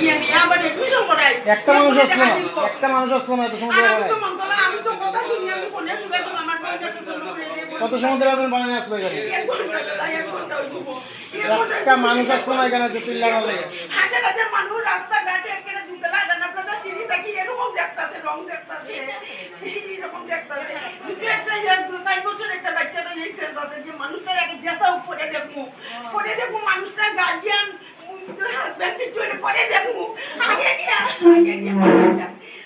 গিয়ে নিয়ে আবার এডমিশন করাই একটা মানুষ আসলো না, একটা মানুষ আসলো না এত সময় ধরে আমি তো বানায়। মন্তলা আমি তো কথা শুনি আমি ফোনে শুনে তো আমার পয়সাটা শুরু করে দেব কত সময় ধরে আপনি বানায় আসলো এখানে? এক ঘন্টা তাই এক ঘন্টা হইব একটা মানুষ আসলো না এখানে তো চিল্লানোর লাগে। হাজার হাজার মানুষ রাস্তাঘাটে এখানে জুতে লাগান আপনারা সিঁড়ি থাকি এরকম দেখতাছে রং দেখতাছে এইরকম দেখতাছে শুধু একটা 2-4 বছর একটা বাচ্চা রয়েছে যাতে যে মানুষটার আগে জেসা উপরে দেখবো মানুষটার গার্জিয়ান হাজব্যান্ড চলে পরে দেখবো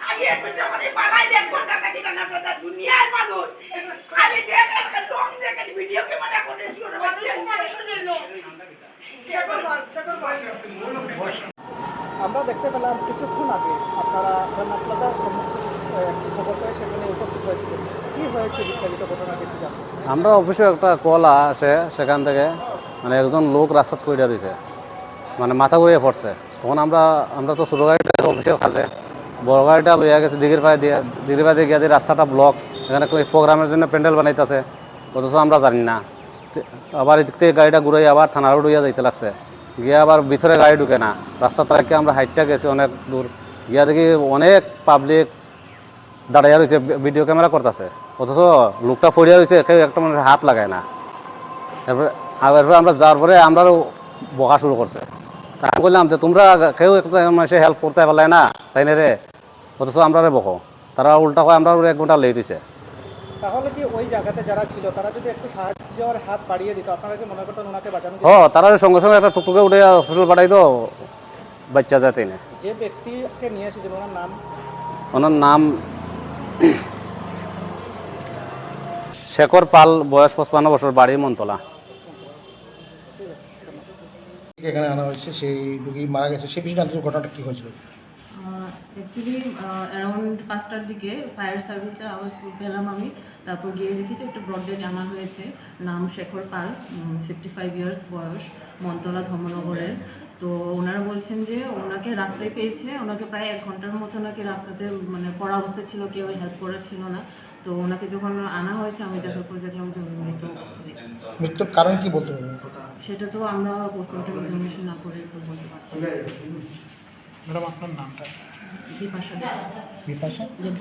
আগে একটা মানে পালাই 1 ঘন্টা থাকি না আপনারা দুনিয়ার মানুষ খালি দেখেন রং দেখেন ভিডিও ক্যামেরা করে শুরু মানুষের লোক আমরা দেখতে পেলাম কিছুক্ষণ আগে আপনারা রানা প্লাজার সম্মুখে একটি খবর পেয়ে সেখানে উপস্থিত হয়েছিলেন। কি হয়েছে বিস্তারিত ঘটনা দেখতে জানতে? আমরা অফিসে একটা কল আসে, সেখান থেকে মানে একজন লোক রাস্তাত কইরা দিছে, মানে মাথা ঘুরিয়ে পড়ছে। তখন আমরা তো ছোটো গাড়িটা অফিসের কাছে, বড় গাড়িটা লইয়া গেছে দিঘির পায়ে দিয়ে গিয়ে দিয়ে রাস্তাটা ব্লক, এখানে প্রোগ্রামের জন্য প্যান্ডেল বানাইতেছে, অথচ আমরা জানি না। আবার এদিক থেকে গাড়িটা ঘুরাই আবার থানার উড়িয়া যাইতে লাগছে, গিয়ে আবার ভিতরে গাড়ি ঢুকে না, রাস্তা তারাকে আমরা হাইটটা গেছি অনেক দূর, গিয়া দেখি অনেক পাবলিক দাঁড়াইয়া রয়েছে ভিডিও ক্যামেরা করতেছে, অথচ লোকটা পড়িয়া রয়েছে, কেউ একটা মানুষের হাত লাগায় না। এরপরে আমরা যাওয়ার পরে আমরাও বকা শুরু করছে। তা আমি বললাম যে তোমরা কেউ একটা মানুষের হেল্প করতে পারলাই না, তাই না রে, অথচ আমরা বকো। তারা উল্টা হয়, আমরা 1 ঘন্টা লেট হয়েছে। তাহলে কি ওই জায়গাতে যারা ছিল তারা যদি একটু সাহায্যের হাত বাড়িয়ে দিত, আপনারা কি মনে করতেন ওনাকে বাঁচানো যেত? তারা সঙ্গে সঙ্গে একটা টুকটুকে উঠে হসপিটাল পাঠাই তো বাচ্চা যায়, তাই না। যে ব্যক্তিকে নিয়ে এসেছিল ওনার নাম শেখর পাল, বয়স 55 বছর, বাড়ি মন্তলা। এখানে আনা হয়েছে, সেই রুগী মারা গেছে, সে বিষয়ে জানতে ঘটনাটা কী হয়েছিল? অ্যাকচুয়ালি অ্যারাউন্ড 5টার দিকে ফায়ার সার্ভিসে আওয়াজ পেলাম আমি, তারপর গিয়ে দেখি যে একটা ব্রডডেড আনা হয়েছে, নাম শেখর পাল, 55 ইয়ার্স বয়স, মন্তলা ধর্মনগরের। তো ওনারা বলছেন যে ওনাকে রাস্তায় পেয়েছে, ওনাকে প্রায় 1 ঘন্টার মতো ওনাকে রাস্তাতে মানে পড়া অবস্থা ছিল, কেউ হেল্প করা ছিল না। তো ওনাকে যখন আনা হয়েছে আমি দেখার পর দেখলাম যে উনি মৃত অবস্থায়। মৃত্যুর কারণ কি বলতে পারবেন? সেটা তো আমরা পোস্টমর্টম এক্সামিনেশন না করে তো বলতে পারছি না। ম্যাডাম আপনার নামটা? বিপাশা বিপাশা দেব।